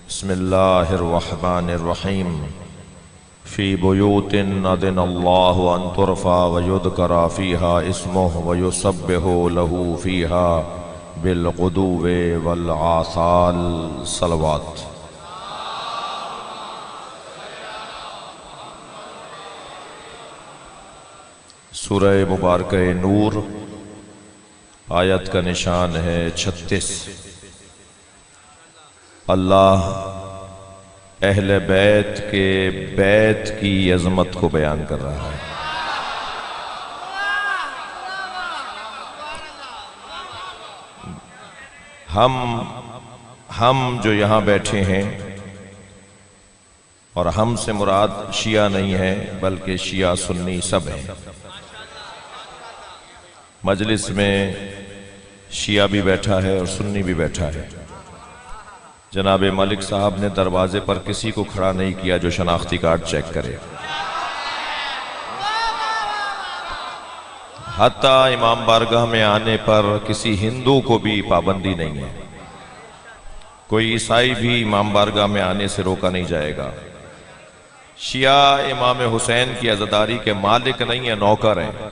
बिस्मिल्लाहिर्रहमानिर्रहीम फ़ी बुयूतिन अज़िनल्लाहु अन तुरफ़ा व युज़करा फ़ीहा इस्मुहु व युसब्बिहु लहू फ़ीहा बिलग़ुदुव्वि वल आसाल सलवात। सूरह मुबारक नूर आयत का निशान है 36। अल्लाह अहले बैत के बैत की अज़मत को बयान कर रहा है। हम जो यहाँ बैठे हैं, और हम से मुराद शिया नहीं है बल्कि शिया सुन्नी सब हैं। मजलिस में शिया भी बैठा है और सुन्नी भी बैठा है। जनाब मलिक साहब ने दरवाजे पर किसी को खड़ा नहीं किया जो शनाख्ती कार्ड चेक करे। हत्ता इमाम बारगाह में आने पर किसी हिंदू को भी पाबंदी नहीं है। कोई ईसाई भी इमाम बारगाह में आने से रोका नहीं जाएगा। शिया इमाम हुसैन की अज़ादारी के मालिक नहीं है, नौकर हैं।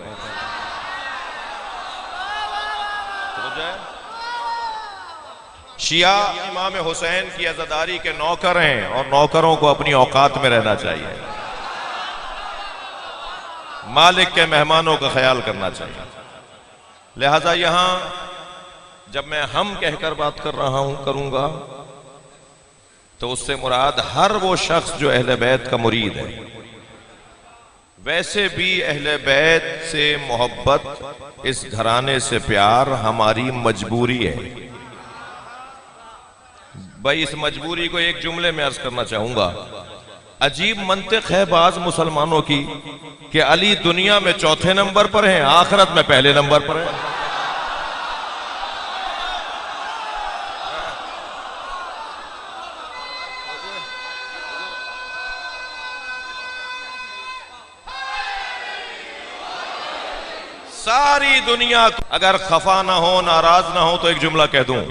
शिया इमाम हुसैन की अज़ादारी के नौकर हैं और नौकरों को अपनी औकात में रहना चाहिए। मालिक के मेहमानों का ख्याल करना चाहिए। लिहाजा यहां जब मैं हम कहकर बात कर रहा हूं करूंगा तो उससे मुराद हर वो शख्स जो अहले बैत का मुरीद है। वैसे भी अहले बैत से मोहब्बत, इस घराने से प्यार हमारी मजबूरी है। भाई इस मजबूरी को एक जुमले में अर्ज करना चाहूंगा। अजीब मंतिक है बाज मुसलमानों की कि अली दुनिया में चौथे नंबर पर हैं, आखिरत में पहले नंबर पर है। सारी दुनिया अगर खफा ना हो, नाराज ना हो तो एक जुमला कह दूं,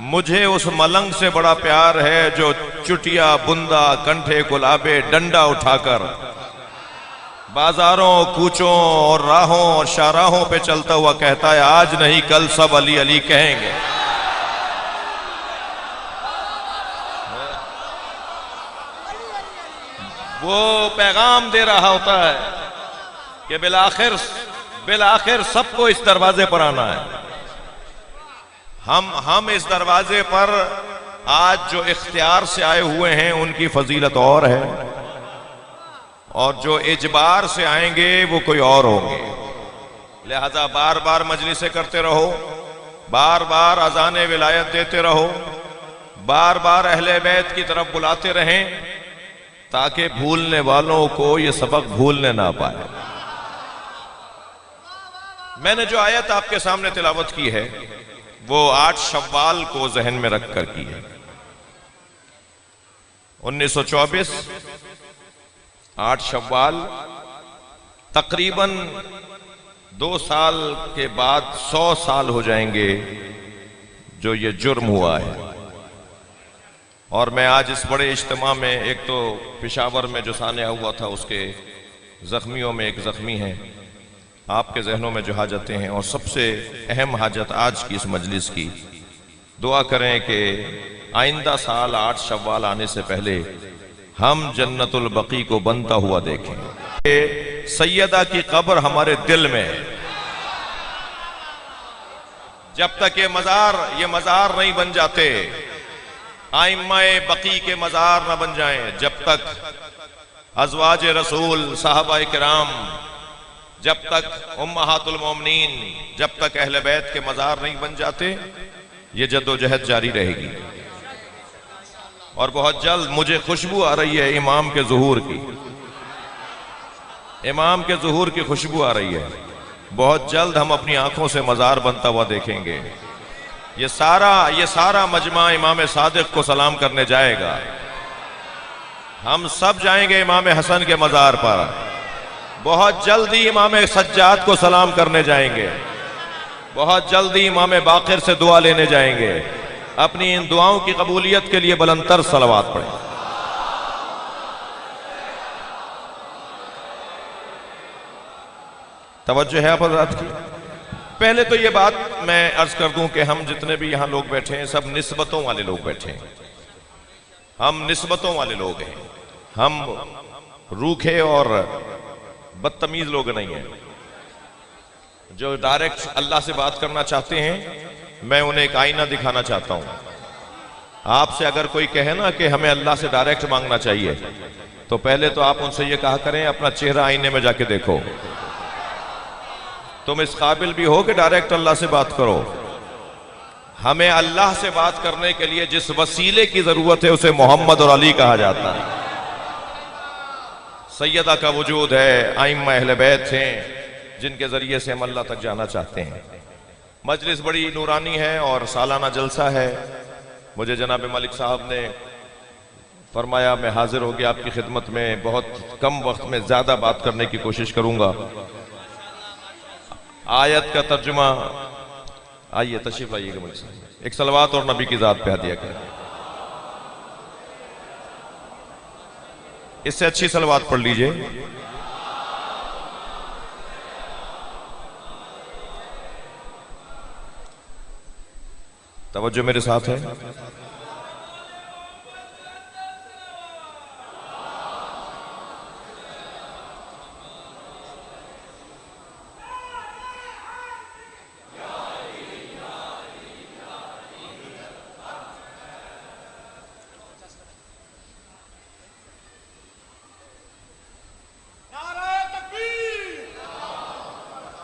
मुझे उस मलंग से बड़ा प्यार है जो चुटिया बुंदा कंठे गुलाबे डंडा उठाकर बाजारों, कूचों और राहों और शाहराहों पे चलता हुआ कहता है आज नहीं कल सब अली अली कहेंगे। वो पैगाम दे रहा होता है कि बिलाखिर सबको इस दरवाजे पर आना है। हम इस दरवाजे पर आज जो इख्तियार से आए हुए हैं उनकी फजीलत और है, और जो इजबार से आएंगे वो कोई और होंगे। लिहाजा बार बार मजलिसें करते रहो, बार बार अज़ाने विलायत देते रहो, बार बार अहले बैत की तरफ बुलाते रहें ताकि भूलने वालों को ये सबक भूलने ना पाए। मैंने जो आयत आपके सामने तिलावत की है वो 8 शव्वाल को जहन में रखकर की है। 1924 8 शव्वाल, तकरीबन 2 साल के बाद 100 साल हो जाएंगे जो ये जुर्म हुआ है। और मैं आज इस बड़े इज्तिमा में, एक तो पेशावर में जो सानिया हुआ था उसके जख्मियों में एक जख्मी है, आपके जहनों में जो हाजतें हैं, और सबसे अहम हाजत आज की इस मजलिस की, दुआ करें कि आइंदा साल 8 शव्वाल आने से पहले हम जन्नतुल बकी को बनता हुआ देखें। सैयदा की कब्र हमारे दिल में है। जब तक ये मजार नहीं बन जाते, आइम्माए बकी के मजार न बन जाएं, जब तक अज़वाज रसूल, साहबाए किराम, जब तक उम्महातुल मोमिनीन, जब तक अहले बैत के मजार नहीं बन जाते, ये जद्दोजहद जारी रहेगी। और बहुत जल्द मुझे खुशबू आ रही है इमाम के ज़ुहूर की, इमाम के ज़ुहूर की खुशबू आ रही है। बहुत जल्द हम अपनी आंखों से मजार बनता हुआ देखेंगे। ये सारा मजमा इमाम सादिक को सलाम करने जाएगा। हम सब जाएंगे इमाम हसन के मजार पर। बहुत जल्दी इमाम सज्जाद को सलाम करने जाएंगे। बहुत जल्दी इमाम बाकिर से दुआ लेने जाएंगे। अपनी इन दुआओं की कबूलियत के लिए बुलंदतर सलवात पढ़ें। तवज्जो है आप हज़रात की। पहले तो ये बात मैं अर्ज कर दूं कि हम जितने भी यहां लोग बैठे हैं सब निस्बतों वाले लोग बैठे हैं। हम निस्बतों वाले लोग हैं, हम रूखे और बदतमीज लोग नहीं हैं। जो डायरेक्ट अल्लाह से बात करना चाहते हैं, मैं उन्हें एक आईना दिखाना चाहता हूं। आपसे अगर कोई कहे ना कि हमें अल्लाह से डायरेक्ट मांगना चाहिए, तो पहले तो आप उनसे ये कहा करें अपना चेहरा आईने में जाके देखो, तुम इस काबिल भी हो कि डायरेक्ट अल्लाह से बात करो। हमें अल्लाह से बात करने के लिए जिस वसीले की जरूरत है उसे मोहम्मद और अली कहा जाता है। सैयदा का वजूद है, आइम्मा अहले बैत हैं जिनके जरिए से हम अल्लाह तक जाना चाहते हैं। मजलिस बड़ी नूरानी है और सालाना जलसा है। मुझे जनाब मलिक साहब ने फरमाया मैं हाजिर हो गया आपकी खिदमत में, बहुत कम वक्त में ज्यादा बात करने की कोशिश करूंगा। आयत का तर्जुमा, आइए तशरीफ लाइएगा मलिक साहब, एक सलवात और नबी की जात पे हदिया करें। इससे अच्छी सलवात पढ़ लीजिए। तवज्जो मेरे साथ है।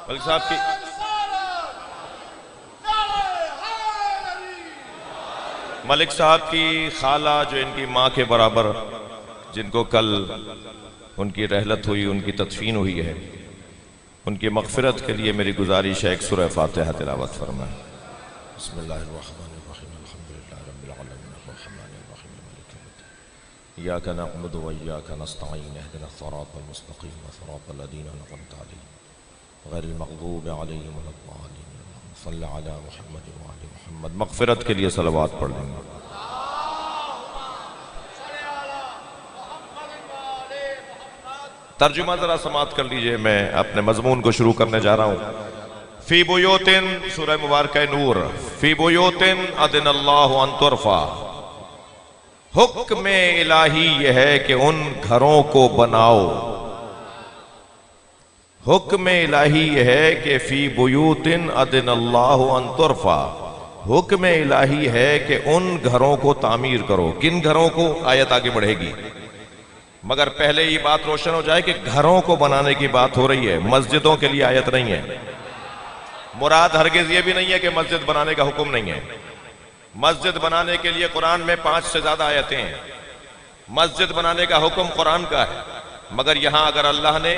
मलिक साहब की मलिक साहब की खाला जो इनकी माँ के बराबर, जिनको कल उनकी रहलत हुई, उनकी तदफीन हुई है, उनकी मग़फ़िरत के लिए मेरी गुजारिश है एक सूरह फातिहा तिलावत फरमाएं। बिस्मिल्लाहिर्रहमानिर्रहीम, अल्हम्दुलिल्लाहि रब्बिल आलमीन, अर्रहमानिर्रहीम, मालिकि यौमिद्दीन, इय्याका नअबुदु व इय्याका नस्तईन, इहदिनस सिरातल मुस्तक़ीम, सिरातल लज़ीना अनअमता अलैहिम गैरिल मग़ज़ूबि अलैहिम वलद्दालीन, सल्लल्लाहु अला मुहम्मद व आलि मुहम्मद। मग़फ़िरत के लिए सलवात पढ़ लेंगे। तर्जुमा जरा समात कर लीजिए। मैं अपने मजमून को शुरू करने जा रहा हूं। फी बुयूतिन, सूरह मुबारक नूर, फी बुयूतिन अज़नल्लाहु अन तुरफ़ा। हुक्म इलाही यह है कि उन घरों को बनाओ। हुक्म इलाही यह है कि फी बुयूतिन अज़नल्लाहु अन तुरफ़ा। हुक्म इलाही है कि उन घरों को तामीर करो। किन घरों को? आयत आगे बढ़ेगी, मगर पहले ये बात रोशन हो जाए कि घरों को बनाने की बात हो रही है, मस्जिदों के लिए आयत नहीं है। मुराद हरगिज ये भी नहीं है कि मस्जिद बनाने का हुक्म नहीं है। मस्जिद बनाने के लिए कुरान में 5 से ज्यादा आयतें हैं। मस्जिद बनाने का हुक्म कुरान का है, मगर यहां अगर अल्लाह ने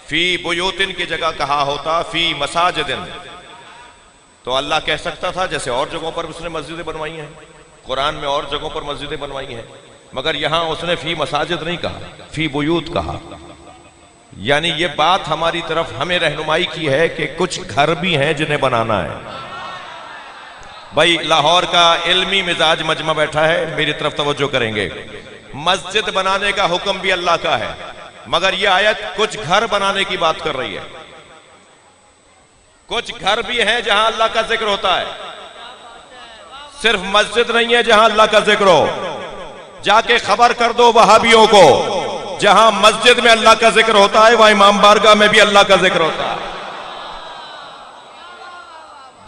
फी बुयूतिन की जगह कहा होता फी मसाजिदिन, तो अल्लाह कह सकता था जैसे और जगहों पर उसने मस्जिदें बनवाई हैं, कुरान में और जगहों पर मस्जिदें बनवाई हैं, मगर यहां उसने फी मसाजिद नहीं कहा, फी बुयूत कहा। यानी ये बात हमारी तरफ हमें रहनुमाई की है कि कुछ घर भी हैं जिन्हें बनाना है। भाई लाहौर का इल्मी मिजाज मजमा बैठा है, मेरी तरफ तवज्जो करेंगे। मस्जिद बनाने का हुक्म भी अल्लाह का है, मगर यह आयत कुछ घर बनाने की बात कर रही है। कुछ घर भी हैं जहां अल्लाह का जिक्र होता है, सिर्फ मस्जिद नहीं है जहां अल्लाह का जिक्र हो। जाके खबर कर दो वहाबियों को, जहां मस्जिद में अल्लाह का जिक्र होता है वहां इमाम बारगाह में भी अल्लाह का जिक्र होता है।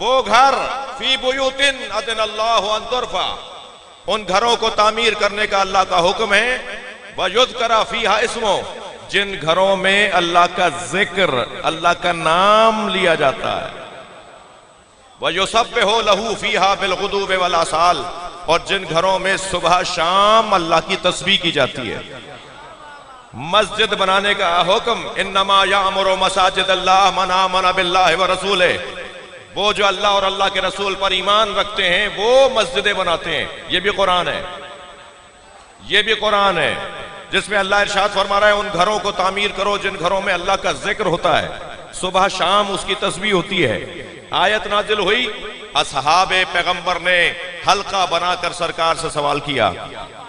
वो घर फी बुयूतिन अज़नल्लाहु अन तुरफ़ा, उन घरों को तामीर करने का अल्लाह का हुक्म है। व युज़करा फ़ीहा इस्मो, जिन घरों में अल्लाह का जिक्र, अल्लाह का नाम लिया जाता है। व युसब्बिहु लहू फ़ीहा बिलग़ुदूवि वल आसाल, और जिन घरों में सुबह शाम अल्लाह की तस्बीह की जाती है। मस्जिद बनाने का हुक्म, इन्नमा यामुरु मसाजिद अल्लाह मन आमन बिल्लाहि व रसूलिही, वो जो अल्लाह और अल्लाह के रसूल पर ईमान रखते हैं वो मस्जिदें बनाते हैं। ये भी कुरान है, ये भी कुरान है जिसमें अल्लाह इरशाद फरमा रहा है उन घरों को तामीर करो जिन घरों में अल्लाह का जिक्र होता है, सुबह शाम उसकी तस्बीह होती है। आयत नाजिल हुई, असहाबे पैगंबर ने हल्का बनाकर सरकार से सवाल किया,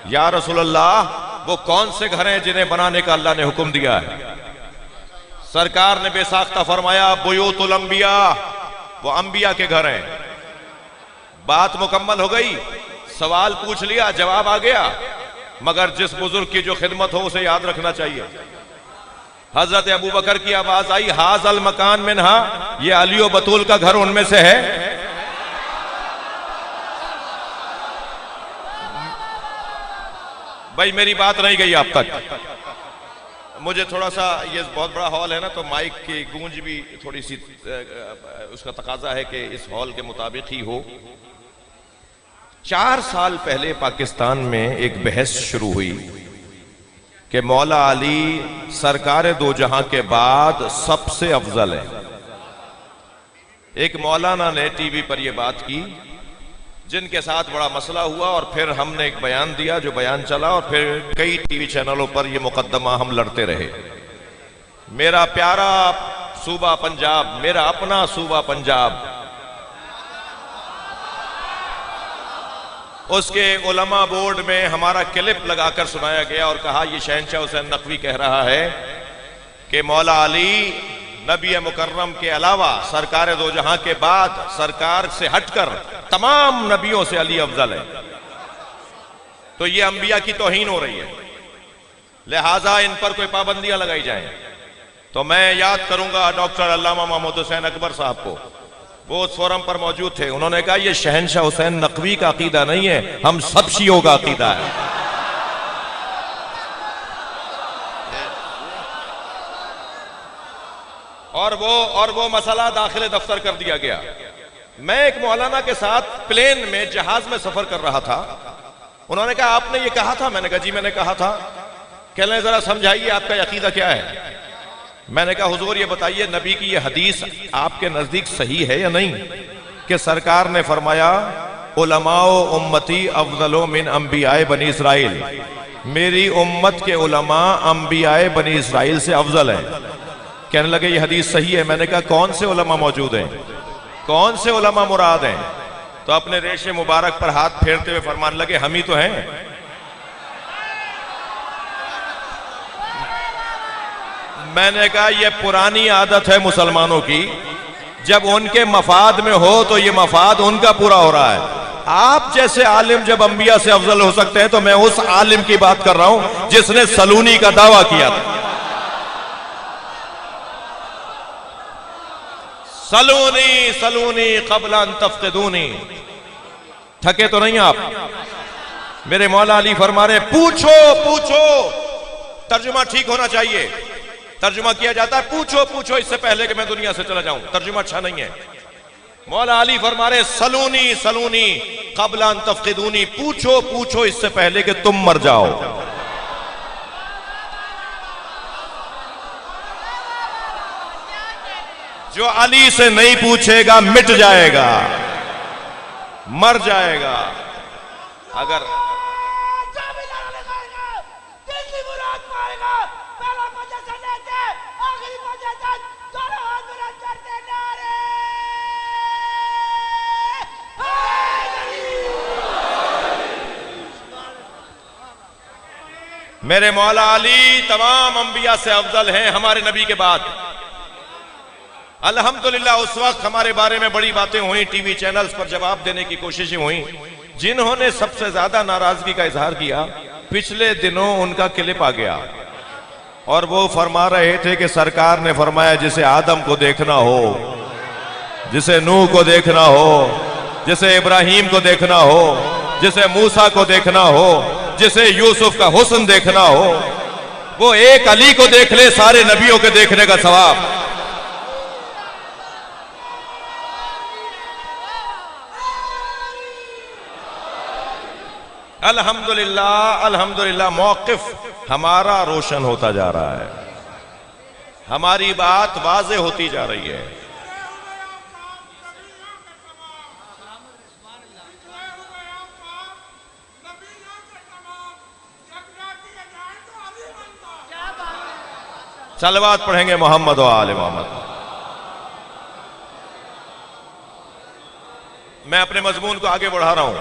या रसूलल्लाह, वो कौन से घर हैं जिन्हें बनाने का अल्लाह ने हुक्म दिया है? सरकार ने बेसाख्ता फरमाया, बुयूतुल अंबिया, वो अंबिया के घर हैं। बात मुकम्मल हो गई, सवाल पूछ लिया, जवाब आ गया, मगर जिस बुजुर्ग की जो खिदमत हो उसे याद रखना चाहिए। हजरत अबू बकर की आवाज आई, हाज़ल मकान मिनहा, ये अली और बतूल का घर उनमें से है। भाई मेरी बात नहीं गई आप तक। मुझे थोड़ा सा, ये बहुत बड़ा हॉल है ना, तो माइक की गूंज भी थोड़ी सी उसका तकाजा है कि इस हॉल के मुताबिक ही हो। 4 साल पहले पाकिस्तान में एक बहस शुरू हुई कि मौला अली सरकार दो जहां के बाद सबसे अफजल है। एक मौलाना ने टीवी पर यह बात की, जिनके साथ बड़ा मसला हुआ, और फिर हमने एक बयान दिया, जो बयान चला, और फिर कई टीवी चैनलों पर यह मुकदमा हम लड़ते रहे। मेरा प्यारा सूबा पंजाब, मेरा अपना सूबा पंजाब, उसके उलमा बोर्ड में हमारा क्लिप लगाकर सुनाया गया और कहा, यह शहंशाह हुसैन नकवी कह रहा है कि मौला अली नबी मुकर्रम के अलावा सरकार दो जहां के बाद सरकार से हटकर तमाम नबियों से अली अफजल है। तो ये अंबिया की तौहीन हो रही है, लिहाजा इन पर कोई पाबंदियां लगाई जाएं। तो मैं याद करूंगा डॉक्टर अल्लामा महमूद हुसैन अकबर साहब को, वो उस फोरम पर मौजूद थे। उन्होंने कहा, यह शहंशाह हुसैन नकवी का अकीदा नहीं है, हम सब शियों का अकीदा है। और वो मसला दाखिले दफ्तर कर दिया गया। मैं एक मौलाना के साथ प्लेन में, जहाज में सफर कर रहा था। उन्होंने कहा, आपने ये कहा था? मैंने कहा, जी मैंने कहा था। कह रहे, जरा समझाइए आपका अकीदा क्या है? मैंने कहा, हुजूर ये बताइए, नबी की ये हदीस आपके नजदीक सही है या नहीं, कि सरकार ने फरमाया, उलमाओ उम्मती अफजलो मिन अंबियाए बनी इसराइल, मेरी उम्मत के उलमा अंबियाए बनी इसराइल से अफजल है। कहने लगे, ये हदीस सही है। मैंने कहा, कौन से उलमा मौजूद हैं, कौन से उलमा मुराद हैं? तो अपने रेशे मुबारक पर हाथ फेरते हुए फरमाने लगे, हम ही तो हैं। मैंने कहा, यह पुरानी आदत है मुसलमानों की, जब उनके मफाद में हो तो यह मफाद उनका पूरा हो रहा है। आप जैसे आलिम जब अंबिया से अफजल हो सकते हैं, तो मैं उस आलिम की बात कर रहा हूं जिसने सलूनी का दावा किया था। सलूनी सलूनी क़ब्ल अन तफ़क़िदूनी। थके तो नहीं आप? मेरे मौला अली फरमा रहे, पूछो पूछो। तर्जुमा ठीक होना चाहिए। तर्जुमा किया जाता है, पूछो पूछो, इससे पहले कि मैं दुनिया से चला जाऊं। तर्जुमा अच्छा नहीं है। मौला अली फरमा रहे, सलूनी सलूनी क़ब्ल अन तफ़क़िदूनी, पूछो पूछो इससे पहले कि तुम मर जाओ। जो अली से नहीं पूछेगा मिट जाएगा, मर जाएगा। अगर मेरे मौला अली तमाम अंबिया से अफजल हैं हमारे नबी के बाद। अल्हम्दुलिल्लाह उस वक्त हमारे बारे में बड़ी बातें हुई, टीवी चैनल्स पर जवाब देने की कोशिशें हुई। जिन्होंने सबसे ज्यादा नाराजगी का इजहार किया, पिछले दिनों उनका क्लिप आ गया और वो फरमा रहे थे कि सरकार ने फरमाया, जिसे आदम को देखना हो, जिसे नूह को देखना हो, जिसे इब्राहिम को देखना हो, जिसे मूसा को देखना हो, जिसे यूसुफ का हुस्न देखना हो, वो एक अली को देख ले, सारे नबियों के देखने का सवाब। अल्हम्दुलिल्लाह अल्हम्दुलिल्लाह, मौक़िफ़ हमारा रोशन होता जा रहा है, हमारी बात वाज़ेह होती जा रही है। सलवात पढ़ेंगे मोहम्मद व आले मोहम्मद। मैं अपने मजमून को आगे बढ़ा रहा हूं।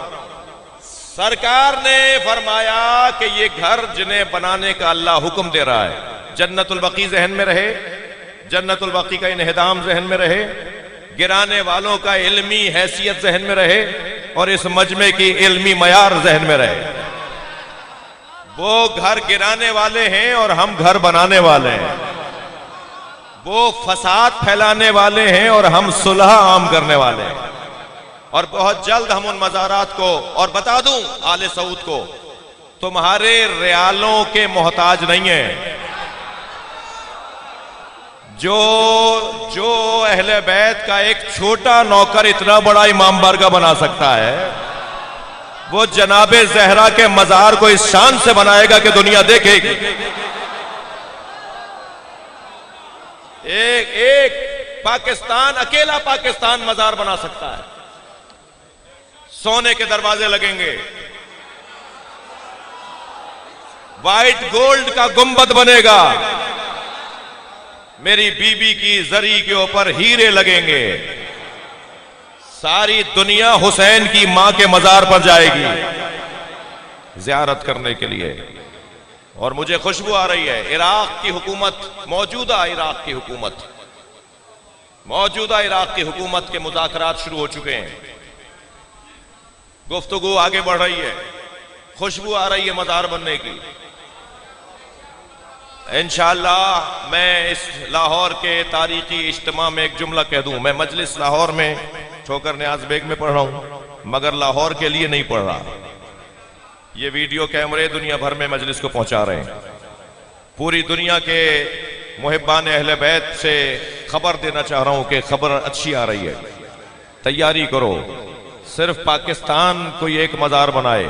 सरकार ने फरमाया कि ये घर जिन्हें बनाने का अल्लाह हुक्म दे रहा है, जन्नतुल बकी जहन में रहे, जन्नतुल बकी का इन्हिदाम जहन में रहे, गिराने वालों का इल्मी हैसियत जहन में रहे और इस मजमे की इल्मी मयार जहन में रहे। वो घर गिराने वाले हैं और हम घर बनाने वाले हैं। वो फसाद फैलाने वाले हैं और हम सुलह आम करने वाले हैं। और बहुत जल्द हम उन मज़ारात को, और बता दूं आले सऊद को, तुम्हारे रियालों के मोहताज नहीं है। जो अहले बैत का एक छोटा नौकर इतना बड़ा इमाम बारगाह बना सकता है, वो जनाबे जहरा के मजार को इस शान से बनाएगा कि दुनिया देखेगी। एक पाकिस्तान, अकेला पाकिस्तान मजार बना सकता है। सोने के दरवाजे लगेंगे, व्हाइट गोल्ड का गुंबद बनेगा, मेरी बीबी की जरी के ऊपर हीरे लगेंगे, सारी दुनिया हुसैन की मां के मजार पर जाएगी जियारत करने के लिए। और मुझे खुशबू आ रही है, इराक की हुकूमत, मौजूदा इराक की हुकूमत के मुज़ाकरात शुरू हो चुके हैं, गुफ्तगू आगे बढ़ रही है, खुशबू आ रही है मजार बनने की। इंशाअल्लाह मैं इस लाहौर के तारीखी इज्तिमा में एक जुमला कह दूं। मैं मजलिस लाहौर में ठोकर न्याज बेग में पढ़ रहा हूं, मगर लाहौर के लिए नहीं पढ़ रहा। ये वीडियो कैमरे दुनिया भर में मजलिस को पहुंचा रहे हैं। पूरी दुनिया के मुहिब्बान अहले बैत से खबर देना चाह रहा हूं कि खबर अच्छी आ रही है, तैयारी करो। सिर्फ पाकिस्तान कोई एक मजार बनाए,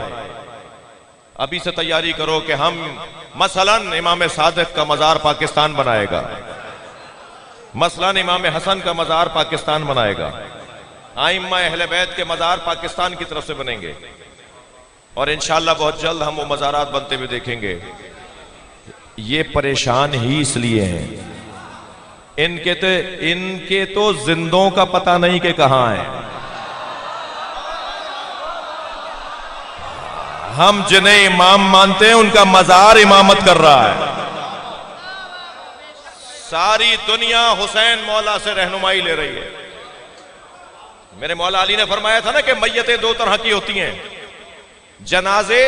अभी से तैयारी करो कि हम मसलन इमाम सादिक का मजार पाकिस्तान बनाएगा, मसलन इमाम हसन का मजार पाकिस्तान बनाएगा, आइम्मा अहले बैत के मजार पाकिस्तान की तरफ से बनेंगे। और इंशाअल्लाह बहुत जल्द हम वो मजारात बनते हुए देखेंगे। ये परेशान ही इसलिए हैं, इनके तो जिंदों का पता नहीं कि कहां है। हम जिन्हें इमाम मानते हैं उनका मजार इमामत कर रहा है। सारी दुनिया हुसैन मौला से रहनुमाई ले रही है। मेरे मौला अली ने फरमाया था ना कि मैयतें दो तरह की होती हैं, जनाजे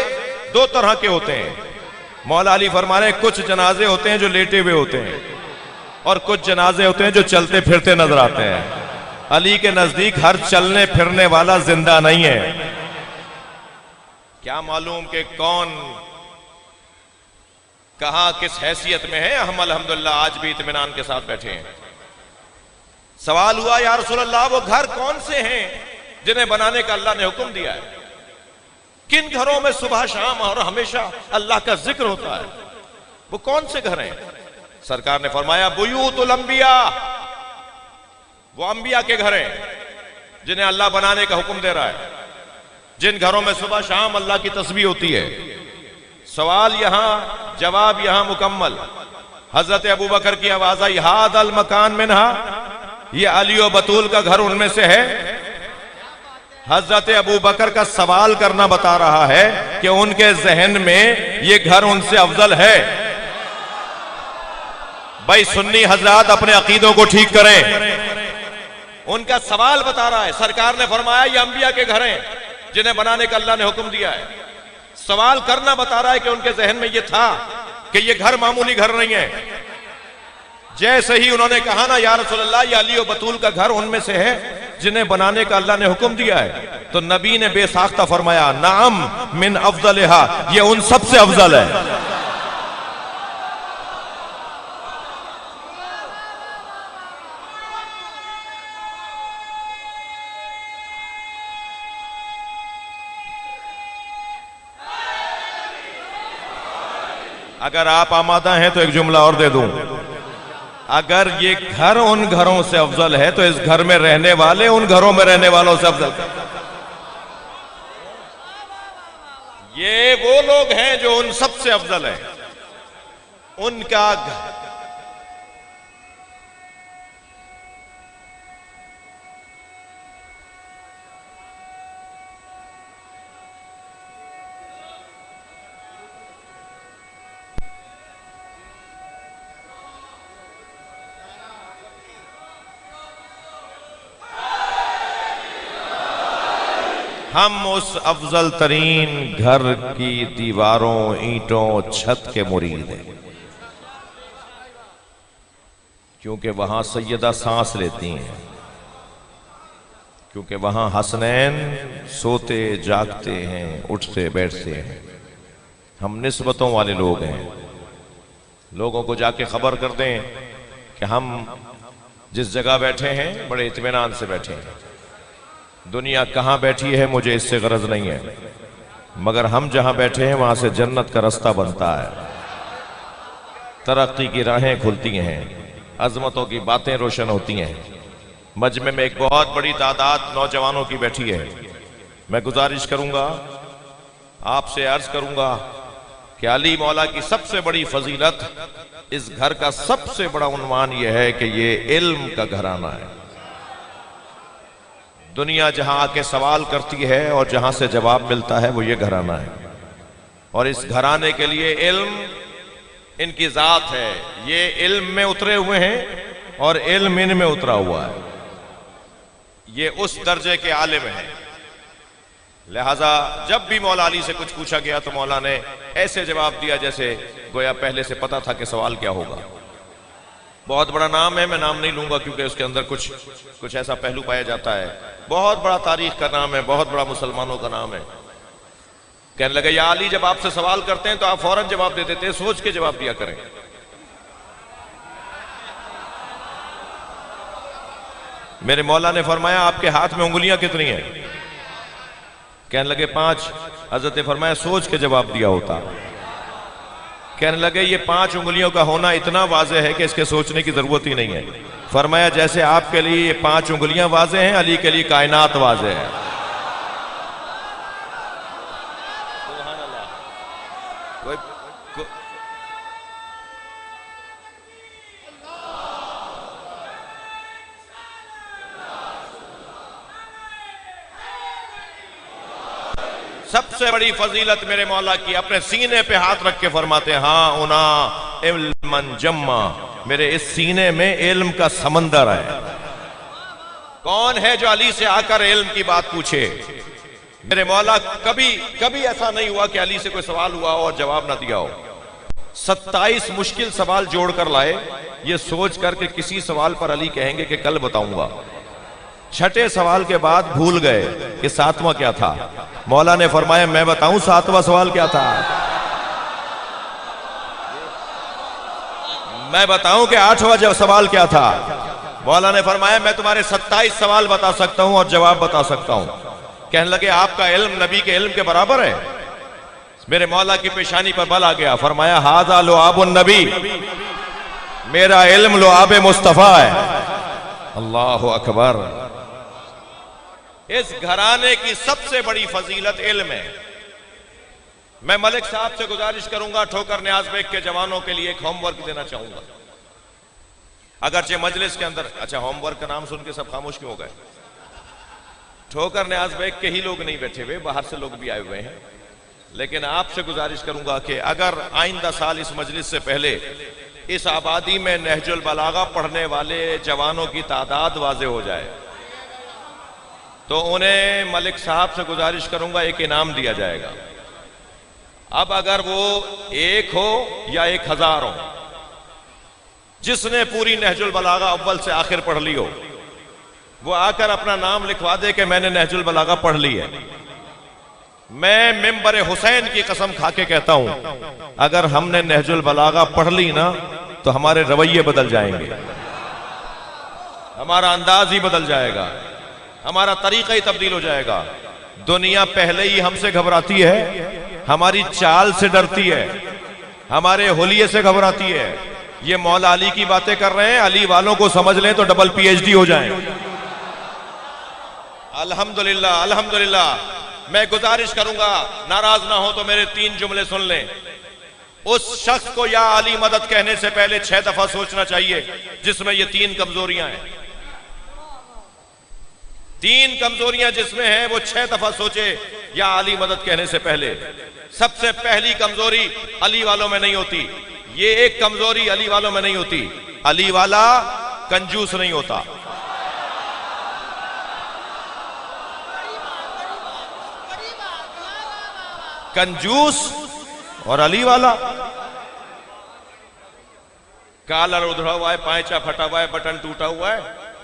दो तरह के होते हैं। मौला अली फरमा रहे हैं कुछ जनाजे होते हैं जो लेटे हुए होते हैं और कुछ जनाजे होते हैं जो चलते फिरते नजर आते हैं। अली के नजदीक हर चलने फिरने वाला जिंदा नहीं है। क्या मालूम कि कौन कहां किस हैसियत में है। हम अल्हम्दुलिल्लाह आज भी इत्मीनान के साथ बैठे हैं। सवाल हुआ या रसूल अल्लाह वो घर कौन से हैं जिन्हें बनाने का अल्लाह ने हुक्म दिया है? किन घरों में सुबह शाम और हमेशा अल्लाह का जिक्र होता है? वो कौन से घर हैं? सरकार ने फरमाया बुयूतुल अंबिया, वो अंबिया के घर हैं जिन्हें अल्लाह बनाने का हुक्म दे रहा है, जिन घरों में सुबह शाम अल्लाह की तस्बीह होती है। सवाल यहां, जवाब यहां मुकम्मल। हजरत अबू बकर की आवाज आई, हादल मकान मिनहा, ये अली और बतूल का घर उनमें से है। हजरत अबू बकर का सवाल करना बता रहा है कि उनके जहन में ये घर उनसे अफजल है। भाई सुन्नी हजरात अपने अकीदों को ठीक करें। उनका सवाल बता रहा है। सरकार ने फरमाया ये अंबिया के घर हैं जिन्हें बनाने का अल्लाह ने हुक्म दिया है। सवाल करना बता रहा है कि उनके जहन में यह था कि यह घर मामूली घर नहीं है। जैसे ही उन्होंने कहा ना या रसूल अल्लाह ये अली और बतूल का घर उनमें से है जिन्हें बनाने का अल्लाह ने हुक्म दिया है, तो नबी ने बेसाख्ता फरमाया नाम मिन अफजलहा, ये उन सबसे अफजल है। अगर आप आमादा हैं तो एक जुमला और दे दूं, अगर ये घर उन घरों से अफजल है तो इस घर में रहने वाले उन घरों में रहने वालों से अफजल। ये वो लोग हैं जो उन सबसे अफजल हैं। उनका हम उस अफजल तरीन घर की दीवारों, ईंटों, छत के मुरीद हैं, क्योंकि वहां सैयदा सांस लेती हैं, क्योंकि वहां हसनैन सोते जागते हैं, उठते बैठते हैं। हम निस्बतों वाले लोग हैं। लोगों को जाके खबर कर दें कि हम जिस जगह बैठे हैं बड़े इत्मीनान से बैठे हैं। दुनिया कहां बैठी है मुझे इससे गरज नहीं है, मगर हम जहां बैठे हैं वहां से जन्नत का रास्ता बनता है, तरक्की की राहें खुलती हैं, अजमतों की बातें रोशन होती हैं। मजमे में एक बहुत बड़ी तादाद नौजवानों की बैठी है। मैं गुजारिश करूंगा, आपसे अर्ज करूंगा कि अली मौला की सबसे बड़ी फजीलत, इस घर का सबसे बड़ा उन्वान यह है कि ये इल्म का घराना है। दुनिया जहां आके सवाल करती है और जहां से जवाब मिलता है वो ये घराना है, और इस घराने के लिए इल्म इनकी जात है। ये इल्म में उतरे हुए हैं और इल्म इन में उतरा हुआ है। ये उस दर्जे के आलिम हैं। लिहाजा जब भी मौला अली से कुछ पूछा गया तो मौला ने ऐसे जवाब दिया जैसे गोया पहले से पता था कि सवाल क्या होगा। बहुत बड़ा नाम है, मैं नाम नहीं लूंगा क्योंकि उसके अंदर कुछ ऐसा पहलू पाया जाता है। बहुत बड़ा तारीख का नाम है, बहुत बड़ा मुसलमानों का नाम है। कहने लगे, या अली जब आपसे सवाल करते हैं तो आप फौरन जवाब दे देते हैं, सोच के जवाब दिया करें। मेरे मौला ने फरमाया, आपके हाथ में उंगलियां कितनी हैं? कहने लगे 5। हजरत ने फरमाया, सोच के जवाब दिया होता। कहने लगे, ये 5 उंगलियों का होना इतना वाज़ेह है कि इसके सोचने की जरूरत ही नहीं है। फरमाया, जैसे आपके लिए ये 5 उंगलियां वाज़ेह हैं, अली के लिए कायनात वाज़ेह है। सबसे बड़ी फजीलत मेरे मौला की, अपने सीने पे हाथ रख के फरमाते हैं, हाँ उना इल्मन जम्मा, मेरे इस सीने में इल्म का समंदर है। कौन है जो अली से आकर इल्म की बात पूछे? मेरे मौला कभी ऐसा नहीं हुआ कि अली से कोई सवाल हुआ हो और जवाब ना दिया हो। 27 मुश्किल सवाल जोड़कर लाए, ये सोच कर कि किसी सवाल पर अली कहेंगे कि कल बताऊंगा। 6ठे सवाल के बाद भूल गए कि 7वां क्या था। मौला ने फरमाया, मैं बताऊं 7वां सवाल क्या था? मैं बताऊं कि 8वां सवाल क्या था? मौला ने फरमाया, मैं तुम्हारे 27 सवाल बता सकता हूं और जवाब बता सकता हूं। कहने लगे, आपका इल्म नबी के इल्म के बराबर है? मेरे मौला की पेशानी पर बल आ गया। फरमाया, हाजा लुआबुन नबी, मेरा इल्म लुआब मुस्तफा है। अल्लाहु अकबर। इस घराने की सबसे बड़ी फजीलत इल्म है। मैं मलिक साहब से गुजारिश करूंगा, ठोकर न्याज बेग के जवानों के लिए एक होमवर्क देना चाहूंगा। अगरचे मजलिस के अंदर, अच्छा होमवर्क का नाम सुन के सब खामोश क्यों हो गए? ठोकर न्याज बेग के ही लोग नहीं बैठे हुए, बाहर से लोग भी आए हुए हैं। लेकिन आपसे गुजारिश करूंगा कि अगर आइंदा साल इस मजलिस से पहले इस आबादी में नहजुल बलागा पढ़ने वाले जवानों की तादाद वाज़े हो जाए तो उन्हें मलिक साहब से गुजारिश करूंगा, एक इनाम दिया जाएगा। अब अगर वो 1 हो या 1000 हो, जिसने पूरी नहजुल बलागा अव्वल से आखिर पढ़ ली हो, वो आकर अपना नाम लिखवा दे कि मैंने नहजुल बलागा पढ़ ली है। मैं मिंबर हुसैन की कसम खा के कहता हूं, अगर हमने नहजुल बलागा पढ़ ली ना तो हमारे रवैये बदल जाएंगे, हमारा अंदाज ही बदल जाएगा, हमारा तरीका ही तब्दील हो जाएगा। दुनिया पहले ही हमसे घबराती है, हमारी चाल से डरती है, हमारे हुलिये से घबराती है। ये मौला अली की बातें कर रहे हैं, अली वालों को समझ लें तो डबल PhD हो जाएं। अल्हम्दुलिल्लाह अल्हम्दुलिल्लाह। मैं गुजारिश करूंगा, नाराज ना हो तो मेरे 3 जुमले सुन लें। उस शख्स को या अली मदद कहने से पहले 6 दफा सोचना चाहिए जिसमें ये 3 कमजोरियां हैं। 3 कमजोरियां जिसमें हैं वो 6 दफा सोचे या अली मदद कहने से पहले। सबसे पहली कमजोरी अली वालों में नहीं होती, ये एक कमजोरी अली वालों में नहीं होती, अली वाला कंजूस नहीं होता। कंजूस और अली वाला। कालर उधड़ा हुआ है, पायचा फटा हुआ है, बटन टूटा हुआ है,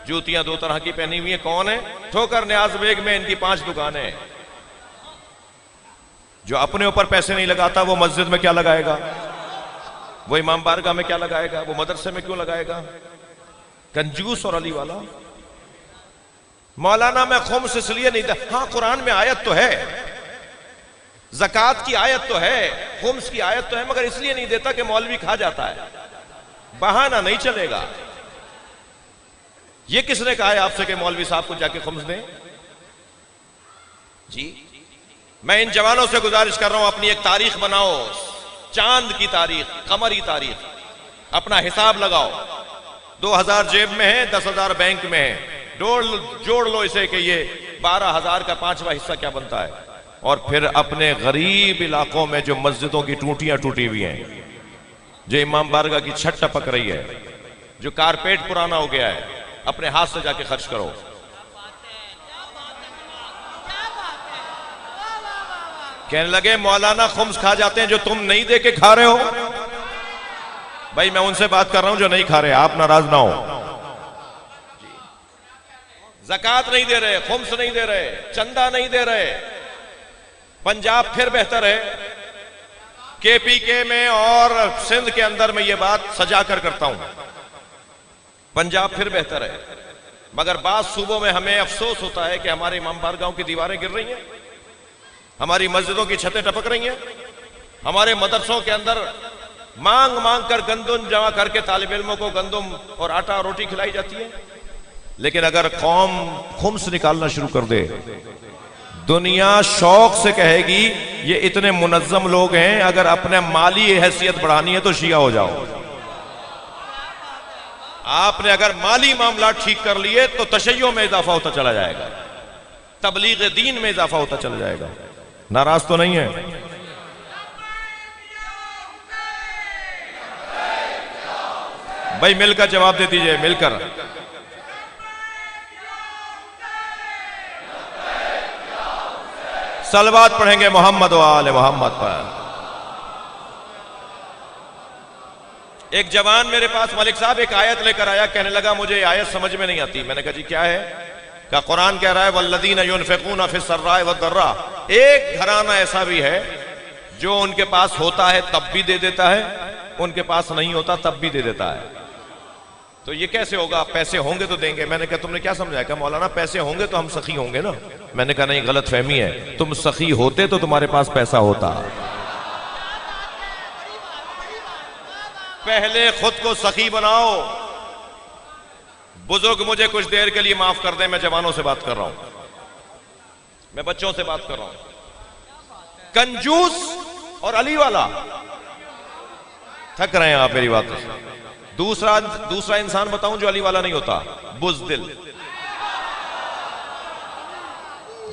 जूतियां 2 तरह की पहनी हुई है। कौन है? ठोकर न्याज बेग में इनकी 5 दुकानें हैं। जो अपने ऊपर पैसे नहीं लगाता वो मस्जिद में क्या लगाएगा? वो इमाम बारगाह में क्या लगाएगा? वो मदरसे में क्यों लगाएगा? कंजूस और अली वाला। मौलाना मैं खुम्स इसलिए नहीं था। हाँ, कुरान में आयत तो है, ज़कात की आयत तो है, खुम्स की आयत तो है, मगर इसलिए नहीं देता कि मौलवी खा जाता है। बहाना नहीं चलेगा। ये किसने कहा है आपसे कि मौलवी साहब को जाके खुम्स दें? जी, मैं इन जवानों से गुजारिश कर रहा हूं, अपनी एक तारीख बनाओ, चांद की तारीख, कमरी तारीख, अपना हिसाब लगाओ। 2000 जेब में है, 10,000 बैंक में है, जोड़ लो इसे कि ये 12,000 का 5वां हिस्सा क्या बनता है। और फिर अपने गरीब इलाकों में जो मस्जिदों की टूटियां टूटी हुई हैं, जो इमाम बारगाह की छत टपक रही है, जो कारपेट पुराना हो गया है, अपने हाथ से जाके खर्च करो। कहने लगे मौलाना खुम्स खा जाते हैं जो तुम नहीं दे के खा रहे हो। भाई मैं उनसे बात कर रहा हूं जो नहीं खा रहे, आप नाराज ना हो। ज़कात नहीं दे रहे, खुम्स नहीं दे रहे, चंदा नहीं दे रहे। पंजाब फिर बेहतर है, केपीके में और सिंध के अंदर मैं ये बात सजा कर करता हूं, पंजाब फिर बेहतर है। मगर बाद सूबों में हमें अफसोस होता है कि हमारे इमाम बारगाहों की दीवारें गिर रही हैं, हमारी मस्जिदों की छतें टपक रही हैं, हमारे मदरसों के अंदर मांग मांग कर गंदुम जमा करके तालिब इल्मों को गंदुम और आटा और रोटी खिलाई जाती है। लेकिन अगर कौम खुम्स निकालना शुरू कर दे, दुनिया शौक से कहेगी ये इतने मुनज्जम लोग हैं, अगर अपने माली हैसियत बढ़ानी है तो शिया हो जाओ। आपने अगर माली मामला ठीक कर लिए तो तशय्यो में इजाफा होता चला जाएगा, तबलीग दीन में इजाफा होता चला जाएगा। नाराज तो नहीं है? भाई मिलकर जवाब दे दीजिए, मिलकर। सलवात पढ़ेंगे मोहम्मद व आले मोहम्मद पर। एक जवान मेरे पास, मलिक साहब एक आयत लेकर आया, कहने लगा मुझे आयत समझ में नहीं आती। मैंने कहा जी क्या है? का कुरान कह रहा है वल्लदीन युनफिकून फिस्सर्राए वद्दर्रा। एक घराना ऐसा भी है जो उनके पास होता है तब भी दे देता है, उनके पास नहीं होता तब भी दे देता है। तो ये कैसे होगा? पैसे होंगे तो देंगे। मैंने कहा तुमने क्या समझा? क्या मौलाना पैसे होंगे तो हम सखी होंगे ना। मैंने कहा नहीं, गलत फहमी है, तुम सखी होते तो तुम्हारे पास पैसा होता। पहले खुद को सखी बनाओ। बुजुर्ग मुझे कुछ देर के लिए माफ कर दें, मैं जवानों से बात कर रहा हूं, मैं बच्चों से बात कर रहा हूं। कंजूस और अली वाला, थक रहे हैं आप मेरी बात से। दूसरा इंसान बताऊं जो अली वाला नहीं होता, बुज़दिल,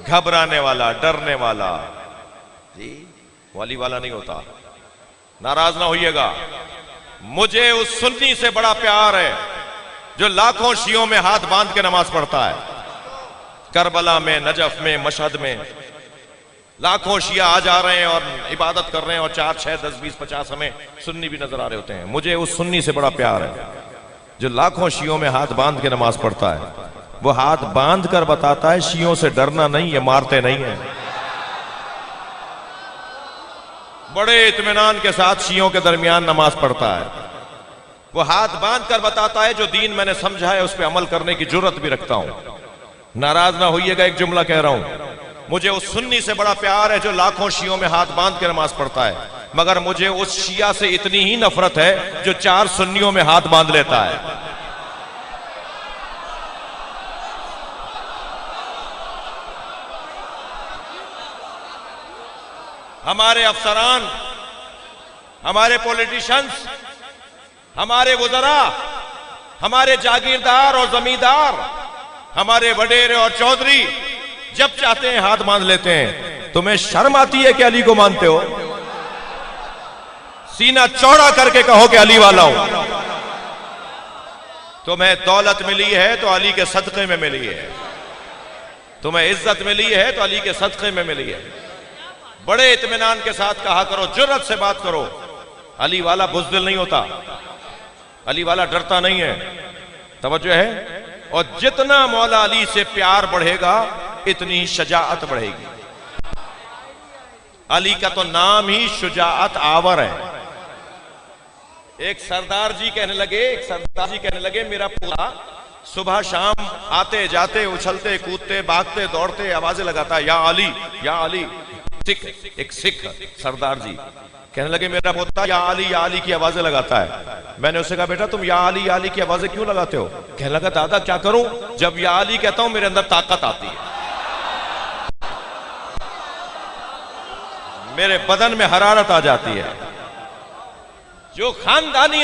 घबराने वाला, डरने वाला, जी वो अली वाला नहीं होता। नाराज ना होइएगा, मुझे उस सुन्नी से बड़ा प्यार है जो लाखों शियों में हाथ बांध के नमाज पढ़ता है। करबला में, नजफ में, मशहद में लाखों शिया आ जा रहे हैं और इबादत कर रहे हैं, और 4, 6, 10, 20, 50 हमें सुन्नी भी नजर आ रहे होते हैं। मुझे उस सुन्नी से बड़ा प्यार है जो लाखों शियों में हाथ बांध के नमाज पढ़ता है। वो हाथ बांध कर बताता है शियों से डरना नहीं, ये मारते नहीं है। बड़े इत्मीनान के साथ शियों के दरमियान नमाज पढ़ता है। वो हाथ बांध कर बताता है जो दीन मैंने समझा है उस पर अमल करने की जुर्रत भी रखता हूं। नाराज ना होइएगा, एक जुमला कह रहा हूं, मुझे उस सुन्नी से बड़ा प्यार है जो लाखों शियों में हाथ बांध के नमाज पढ़ता है, मगर मुझे उस शिया से इतनी ही नफरत है जो 4 सुन्नियों में हाथ बांध लेता है। हमारे अफसरान, हमारे पॉलिटिशियंस, हमारे वुज़रा, हमारे जागीरदार और जमींदार, हमारे वडेरे और चौधरी जब चाहते हैं हाथ बांध लेते हैं। तुम्हें शर्म आती है कि अली को मानते हो? सीना चौड़ा करके कहो कि अली वाला हूं। तुम्हें दौलत मिली है तो अली के सदक़े में मिली है, तुम्हें इज्जत मिली है तो अली के सदक़े में मिली है। बड़े इत्मीनान के साथ कहा करो, जुर्रत से बात करो। अली वाला बुज़दिल नहीं होता, अली वाला डरता नहीं है। तवज्जो है। और जितना मौला अली से प्यार बढ़ेगा इतनी ही शजाअत बढ़ेगी। अली का तो नाम ही शुजाअत आवर है। एक सरदार जी कहने लगे मेरा पूरा सुबह शाम आते जाते उछलते कूदते भागते दौड़ते आवाजें लगाता है या अली या अली। एक सिख सरदार जी कहने लगे मेरा पोता या अली की आवाजें लगाता है। मैंने उससे कहा बेटा तुम या अली की आवाजें क्यों लगाते हो? कहने लगा दादा क्या करूं, जब या अली कहता हूं मेरे अंदर ताकत आती है, मेरे बदन में हरारत आ जाती है। जो खानदानी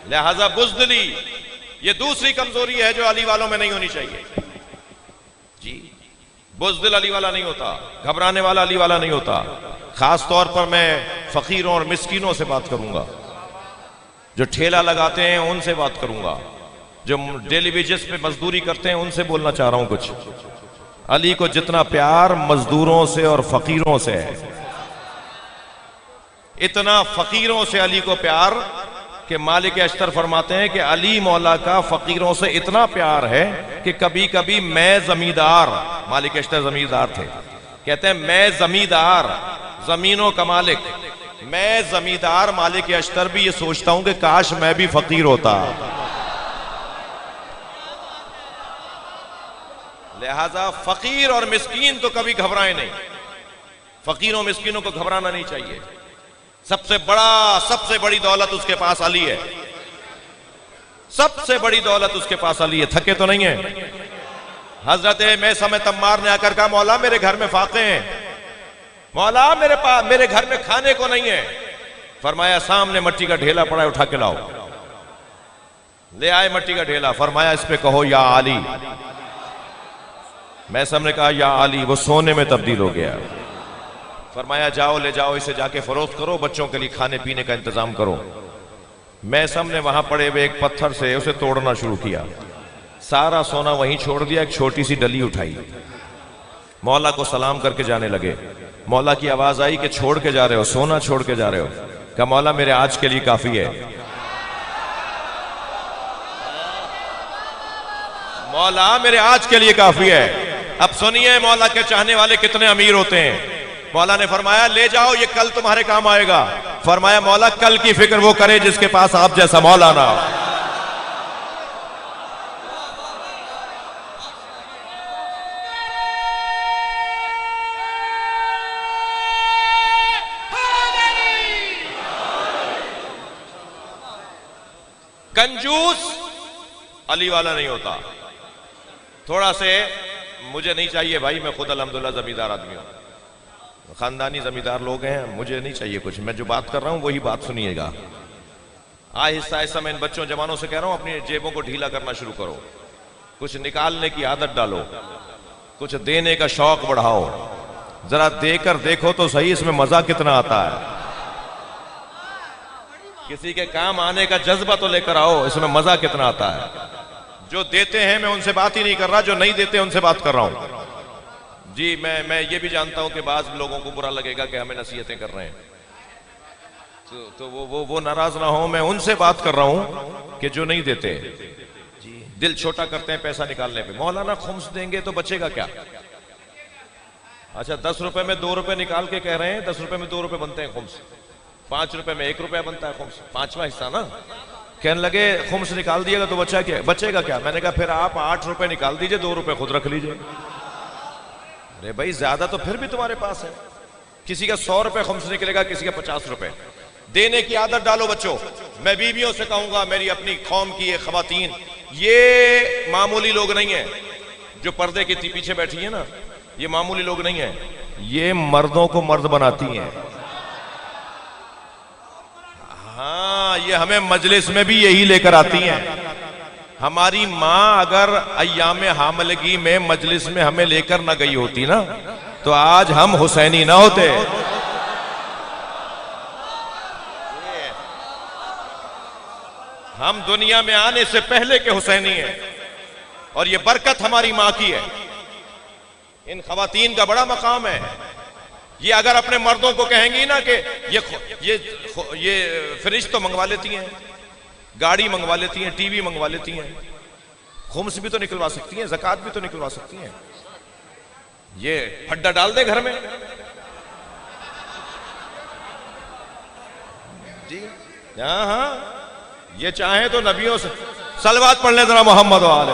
लिहाजा बुज़दिली ये दूसरी कमजोरी है जो अली वालों में नहीं होनी चाहिए जी। बुज़दिल अली वाला नहीं होता, घबराने वाला अली वाला नहीं होता। खास तौर पर मैं फकीरों और मिस्कीनों से बात करूंगा, जो ठेला लगाते हैं उनसे बात करूंगा, जो डेली वेजेस पे मजदूरी करते हैं उनसे बोलना चाह रहा हूं कुछ। अली को जितना प्यार मजदूरों से और फकीरों से है, इतना फकीरों से अली को प्यार कि मालिक अश्तर फरमाते हैं कि अली मौला का फकीरों से इतना प्यार है कि कभी कभी मैं जमींदार, मालिक अश्तर जमींदार थे, कहते हैं मैं जमींदार जमीनों का मालिक, मैं जमींदार मालिक अश्तर भी ये सोचता हूं कि काश मैं भी फकीर होता। लिहाजा फकीर और मिस्कीन तो कभी घबराए नहीं, फकीरों मिस्कीनों को घबराना नहीं चाहिए। सबसे बड़ी दौलत उसके पास अली है, सबसे बड़ी दौलत उसके पास अली है। थके तो नहीं है। हजरत मैसम तम्मार ने आकर कहा मौला मेरे घर में फाके हैं, मौला मेरे घर में खाने को नहीं है। फरमाया सामने मट्टी का ढेला पड़ा है उठा के लाओ। ले आए मट्टी का ढेला, फरमाया इस पे कहो या अली। मैसम ने कहा या अली, वो सोने में तब्दील हो गया। फरमाया जाओ ले जाओ इसे, जाके फरोख्त करो, बच्चों के लिए खाने पीने का इंतजाम करो। मैसम ने वहां पड़े हुए एक पत्थर से उसे तोड़ना शुरू किया, सारा सोना वहीं छोड़ दिया, एक छोटी सी डली उठाई, मौला को सलाम करके जाने लगे। मौला की आवाज आई कि छोड़ के जा रहे हो, सोना छोड़ के जा रहे हो? कहा मौला मेरे आज के लिए काफी है। मौला मेरे आज के लिए काफी है। अब सुनिए मौला के चाहने वाले कितने अमीर होते हैं। मौला ने फरमाया ले जाओ ये कल तुम्हारे काम आएगा। फरमाया मौला कल की फिक्र वो करे जिसके पास आप जैसा मौला ना हो। कंजूस अली वाला नहीं होता। थोड़ा से मुझे नहीं चाहिए भाई, मैं खुद अल्हम्दुलिल्लाह जमींदार आदमी हूं, खानदानी जमींदार लोग हैं, मुझे नहीं चाहिए कुछ। मैं जो बात कर रहा हूं वही बात सुनिएगा। आहिस्ता आहिस्ता मैं इन बच्चों जवानों से कह रहा हूं अपनी जेबों को ढीला करना शुरू करो, कुछ निकालने की आदत डालो, कुछ देने का शौक बढ़ाओ। जरा देकर देखो तो सही इसमें मजा कितना आता है। किसी के काम आने का जज्बा तो लेकर आओ, इसमें मजा कितना आता है। जो देते हैं मैं उनसे बात ही नहीं कर रहा, जो नहीं देते उनसे बात कर रहा हूं जी। मैं ये भी जानता हूं कि बाज लोगों को बुरा लगेगा कि हमें नसीहतें कर रहे हैं, तो वो नाराज ना हो। मैं उनसे बात कर रहा हूं कि जो नहीं देते जी, दिल छोटा करते हैं पैसा निकालने पे। मौलाना खुम्स देंगे तो बचेगा क्या? अच्छा 10 रुपए में 2 रुपए निकाल के कह रहे हैं 10 रुपए में 2 रुपए बनते हैं खुम्स, 5 रुपए में 1 रुपया बनता है खुम्स, 5वां हिस्सा ना। कहने लगे खुम्स निकाल दिएगा तो बचेगा क्या? मैंने कहा फिर आप 8 रुपए निकाल दीजिए, 2 रुपए खुद रख लीजिए। अरे भाई ज्यादा तो फिर भी तुम्हारे पास है। किसी का 100 रुपए खुम्स निकलेगा, किसी का 50 रुपए। देने की आदत डालो बच्चों। मैं बीवियों से कहूंगा, मेरी अपनी कौम की ये खवातीन, ये मामूली लोग नहीं है जो पर्दे के पीछे बैठी है ना, ये मामूली लोग नहीं है, ये मर्दों को मर्द बनाती हैं। हाँ ये हमें मजलिस में भी यही लेकर आती हैं। हमारी माँ अगर अय्याम हामलगी में मजलिस में हमें लेकर ना गई होती ना, तो आज हम हुसैनी ना होते। हम दुनिया में आने से पहले के हुसैनी हैं और ये बरकत हमारी मां की है। इन खवातीन का बड़ा मकाम है। ये अगर अपने मर्दों को कहेंगी ना कि ये फ्रिज तो मंगवा लेती हैं, गाड़ी मंगवा लेती हैं, टीवी मंगवा लेती हैं, खुम्स भी तो निकलवा सकती हैं, ज़कात भी तो निकलवा सकती हैं, ये फड्डा डाल दे घर में जी। हाँ हाँ, ये चाहे तो नबियों से सलवात पढ़ ले जरा मोहम्मद वाले।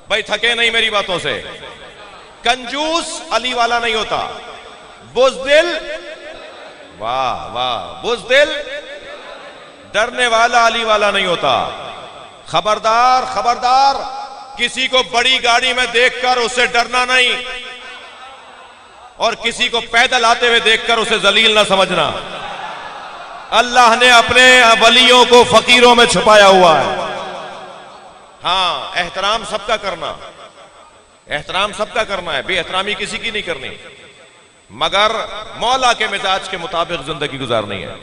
भाई थके नहीं मेरी बातों से। कंजूस अली वाला नहीं होता, बुज़दिल, वाह वाह, बुज़दिल डरने वाला अली वाला नहीं होता। खबरदार खबरदार, किसी को बड़ी गाड़ी में देखकर उसे डरना नहीं और किसी को पैदल आते हुए देखकर उसे जलील ना समझना। अल्लाह ने अपने वलियों को फकीरों में छुपाया हुआ है। हाँ, एहतराम सबका करना, एहतराम सबका करना है, बेएहतरामी किसी की नहीं करनी, मगर मौला के मिजाज के मुताबिक जिंदगी गुजारनी है।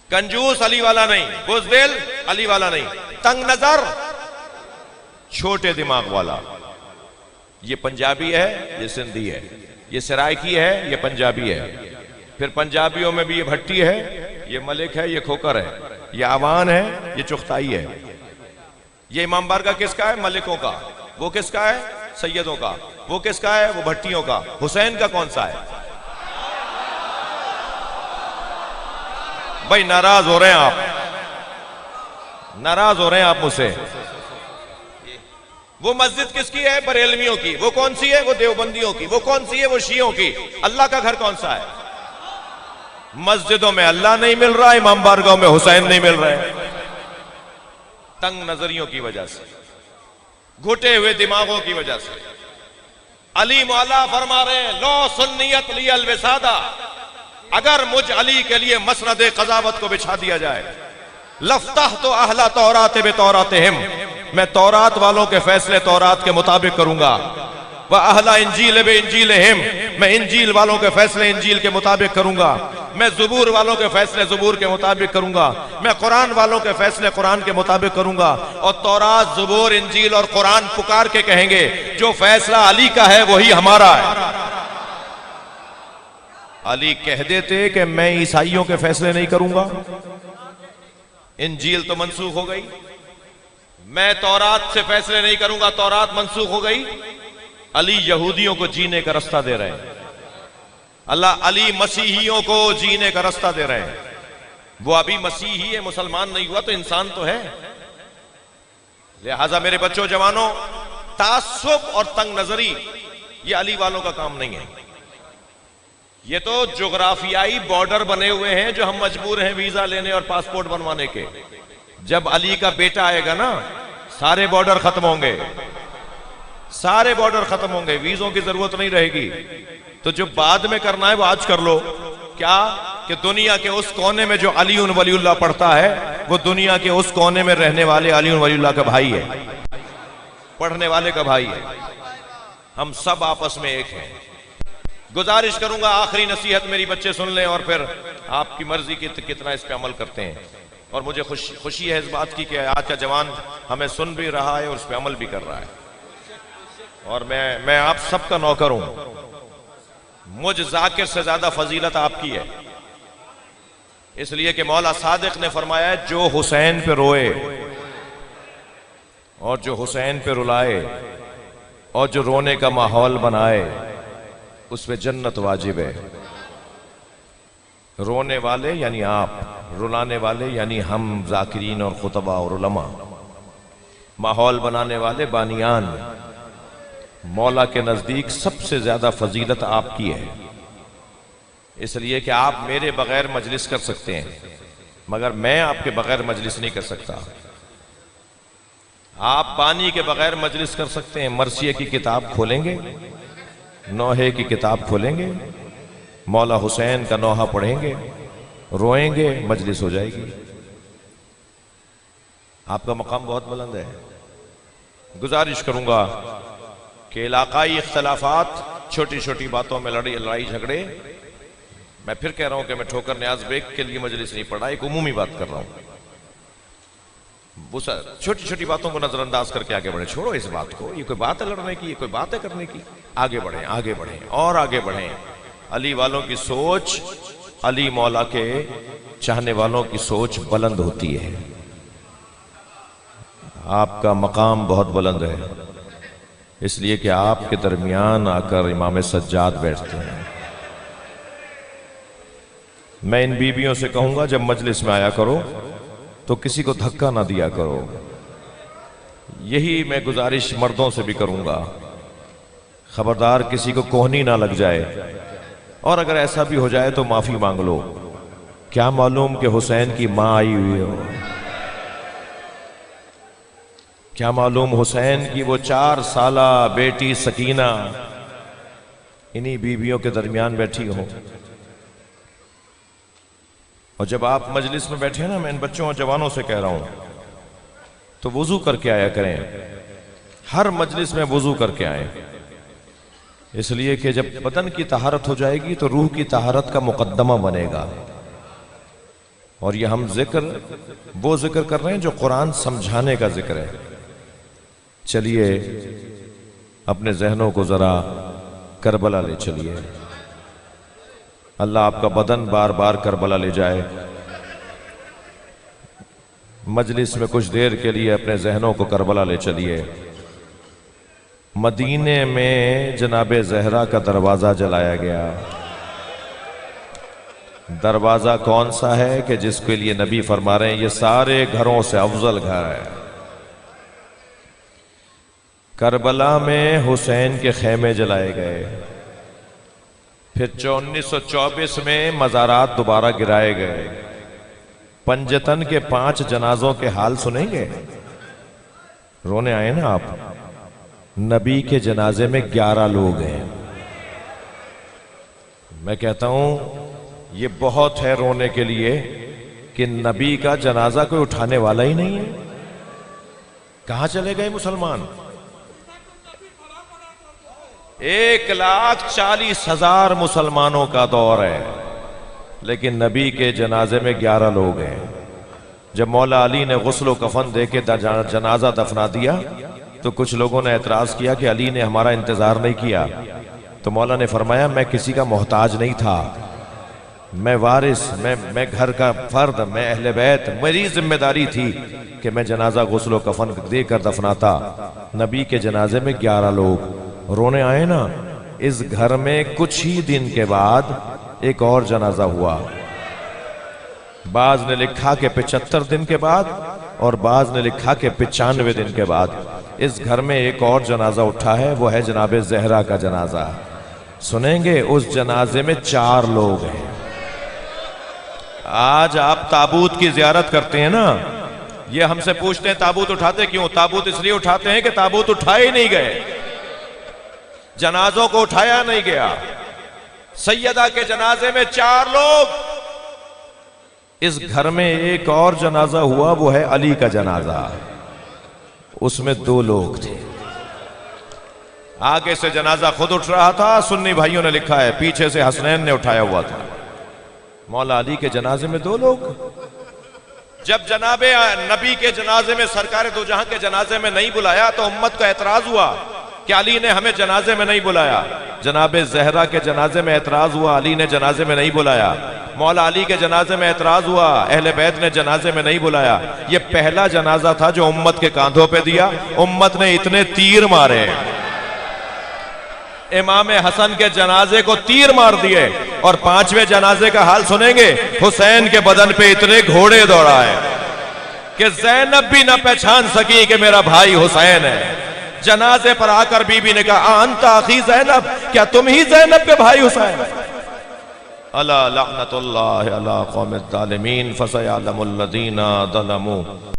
कंजूस अली वाला नहीं, बुज़दिल अली वाला नहीं, तंग नजर छोटे दिमाग वाला। ये पंजाबी है, ये सिंधी है, ये सराइकी है, ये पंजाबी है, फिर पंजाबियों में भी ये भट्टी है, ये मलिक है, ये खोकर है, ये आवान है, ये चुगताई है। ये इमाम बारगाह किसका है? मलिकों का। वो किसका है? सैयदों का। वो किसका है? वो भट्टियों का। हुसैन का कौन सा है? भाई नाराज हो रहे हैं आप, नाराज हो रहे हैं आप मुझसे। वो मस्जिद किसकी है? बरेलवियों की। वो कौन सी है? वो देवबंदियों की। वो कौन सी है? वो शियों की। अल्लाह का घर कौन सा है? मस्जिदों में अल्लाह नहीं मिल रहा, इमाम बारगाह में हुसैन नहीं मिल रहे। तंग नजरियों की वजह से, घुटे हुए दिमागों की वजह से। अली मौला फरमा रहे हैं, लो सुन्नियत ली अलविसादा, अगर मुझ अली के लिए मसनद कजावत को बिछा दिया जाए, लफ्ताह तो अहला तौरात बे तौरात हिम, मैं तौरात वालों के फैसले तौरात के मुताबिक करूंगा। वह अहला इंजील बे इंजील हिम, मैं इंजील वालों के फैसले इंजील के मुताबिक करूंगा। मैं ज़ुबूर वालों के फैसले ज़ुबूर के मुताबिक करूंगा। मैं कुरान वालों के फैसले कुरान के मुताबिक करूंगा। और तौरात, ज़ुबूर, इंजील और कुरान पुकार के कहेंगे जो फैसला अली का है वही हमारा है। अली कह देते कि मैं ईसाइयों के फैसले नहीं करूंगा, इंजील तो मंसूख हो गई, मैं तौरात से फैसले नहीं करूंगा, तौरात मंसूख हो गई। अली यहूदियों को जीने का रास्ता दे रहे हैं, अली मसीहियों को जीने का रास्ता दे रहे हैं। वो अभी मसीही है, मुसलमान नहीं हुआ तो इंसान तो है। लिहाजा मेरे बच्चों जवानों, तासुब और तंग नजरी ये अली वालों का काम नहीं है। ये तो जोग्राफियाई बॉर्डर बने हुए हैं जो हम मजबूर हैं वीजा लेने और पासपोर्ट बनवाने के। जब अली का बेटा आएगा ना, सारे बॉर्डर खत्म होंगे, सारे बॉर्डर खत्म होंगे, वीजों की जरूरत नहीं रहेगी। तो जो बाद में करना है वो आज कर लो। क्या कि दुनिया के उस कोने में जो अली वलीउल्लाह पढ़ता है, वो दुनिया के उस कोने में रहने वाले अली वलीउल्लाह का भाई है, पढ़ने वाले का भाई है। हम सब आपस में एक हैं। गुजारिश करूंगा, आखिरी नसीहत मेरी बच्चे सुन लें और फिर आपकी मर्जी की कितना इस पे अमल करते हैं। और मुझे खुशी है इस बात की कि आज का जवान हमें सुन भी रहा है और उस पर अमल भी कर रहा है। और मैं आप सबका नौकर हूं। मुझ जाकिर से ज्यादा फजीलत आपकी है, इसलिए कि मौला सादिक ने फरमाया है, जो हुसैन पे रोए और जो हुसैन पे रुलाए और जो रोने का माहौल बनाए, उस पे जन्नत वाजिब है। रोने वाले यानी आप, रुलाने वाले यानी हम जाकिरीन और खुतबा और उलमा, माहौल बनाने वाले बानियान। मौला के नजदीक सबसे ज्यादा फजीलत आपकी है, इसलिए कि आप मेरे बगैर मजलिस कर सकते हैं, मगर मैं आपके बगैर मजलिस नहीं कर सकता। आप बानी के बगैर मजलिस कर सकते हैं। मरसिये की किताब खोलेंगे, नौहे की किताब खोलेंगे, मौला हुसैन का नौहा पढ़ेंगे, रोएंगे, मजलिस हो जाएगी। आपका मकाम बहुत बुलंद है। गुजारिश करूंगा कि इलाकाई इख्तलाफात, छोटी छोटी बातों में लड़ाई झगड़े मैं फिर कह रहा हूं कि मैं ठोकर न्याज बेग के लिए मजलिस नहीं पढ़ा, एक उमूमी बात कर रहा हूं। वो छोटी छोटी बातों को नजरअंदाज करके आगे बढ़े। छोड़ो इस बात को, ये कोई बात है लड़ने की, ये कोई बात है करने की। आगे बढ़े, आगे बढ़े और आगे बढ़े। अली वालों की सोच, अली मौला के चाहने वालों की सोच बुलंद होती है। आपका मकाम बहुत बुलंद है, इसलिए कि आपके दरमियान आकर इमाम सज्जाद बैठते हैं। मैं इन बीबियों से कहूंगा, जब मजलिस में आया करो तो किसी को धक्का ना दिया करो। यही मैं गुजारिश मर्दों से भी करूंगा, खबरदार किसी को कोहनी ना लग जाए, और अगर ऐसा भी हो जाए तो माफी मांग लो। क्या मालूम कि हुसैन की मां आई हुई हो, क्या मालूम हुसैन की वो 4 साला बेटी सकीना इन्हीं बीबियों के दरमियान बैठी हो। और जब आप मजलिस में बैठे ना, मैं इन बच्चों और जवानों से कह रहा हूं, तो वुजू करके आया करें। हर मजलिस में वुजू करके आए, इसलिए कि जब बदन की तहारत हो जाएगी तो रूह की तहारत का मुकद्दमा बनेगा। और ये हम वो जिक्र कर रहे हैं जो कुरान समझाने का जिक्र है। चलिए अपने जहनों को जरा करबला ले चलिए। अल्लाह आपका बदन बार बार करबला ले जाए। मजलिस में कुछ देर के लिए अपने जहनों को करबला ले चलिए। मदीने में जनाबे ज़हरा का दरवाजा जलाया गया। दरवाजा कौन सा है कि जिसके लिए नबी फरमा रहे हैं ये सारे घरों से अफजल घर है। करबला में हुसैन के खेमे जलाए गए। फिर 1924 में मज़ारात दोबारा गिराए गए। पंजतन के 5 जनाजों के हाल सुनेंगे, रोने आए ना आप। नबी के जनाजे में 11 लोग हैं। मैं कहता हूं ये बहुत है रोने के लिए कि नबी का जनाजा कोई उठाने वाला ही नहीं है। कहां चले गए मुसलमान? 1,40,000 मुसलमानों का दौर है, लेकिन नबी के जनाजे में 11 लोग हैं। जब मौला अली ने गुस्ल कफन दे के जनाजा दफना दिया तो कुछ लोगों ने एतराज किया कि अली ने हमारा इंतजार नहीं किया। तो मौला ने फरमाया मैं किसी का मोहताज नहीं था, मैं वारिस, मैं घर का फर्द, मैं अहले बैत, मेरी जिम्मेदारी थी कि मैं जनाजा गुस्ल कफन देकर दफनाता। नबी के जनाजे में 11 लोग रोने आए ना। इस घर में कुछ ही दिन के बाद एक और जनाजा हुआ। बाज ने लिखा कि 75 दिन के बाद, और बाज ने लिखा कि 95 दिन के बाद। इस घर में एक और जनाजा उठा है, वो है जनाबे ज़हरा का जनाजा। सुनेंगे? उस जनाजे में 4 लोग हैं। आज आप ताबूत की जियारत करते हैं ना, ये हमसे पूछते हैं ताबूत उठाते क्यों? ताबूत इसलिए उठाते हैं कि ताबूत उठाए नहीं गए, जनाजों को उठाया नहीं गया। सैयदा के जनाजे में 4 लोग। इस घर में एक और जनाजा हुआ, वो है अली का जनाजा। उसमें 2 लोग थे। आगे से जनाजा खुद उठ रहा था, सुन्नी भाइयों ने लिखा है, पीछे से हसनैन ने उठाया हुआ था। मौला अली के जनाजे में 2 लोग। जब जनाबे नबी के जनाजे में, सरकार दो जहां के जनाजे में नहीं बुलाया तो उम्मत का एतराज हुआ कि अली ने हमें जनाजे में नहीं बुलाया। जनाबे ज़हरा के जनाजे में एतराज हुआ, अली ने जनाजे में नहीं बुलाया। मौला अली के जनाजे में एतराज हुआ, अहले बैत ने जनाजे में नहीं बुलाया। ये पहला जनाजा था जो उम्मत के कांधों पे दिया। उम्मत ने इतने तीर मारे, इमाम हसन के जनाजे को तीर मार दिए। और 5वें जनाजे का हाल सुनेंगे? हुसैन के बदन पे इतने घोड़े दौड़ाए कि ज़ैनब भी ना पहचान सकी कि मेरा भाई हुसैन है। जनाजे पर आकर बीबी ने कहा अंत आखी ज़ैनब, क्या तुम ही ज़ैनब के भाई हुसैन? अला लअनतुल्लाहि अला कौमिज़ ज़ालिमीन फसयअलमुल लज़ीना ज़लमू।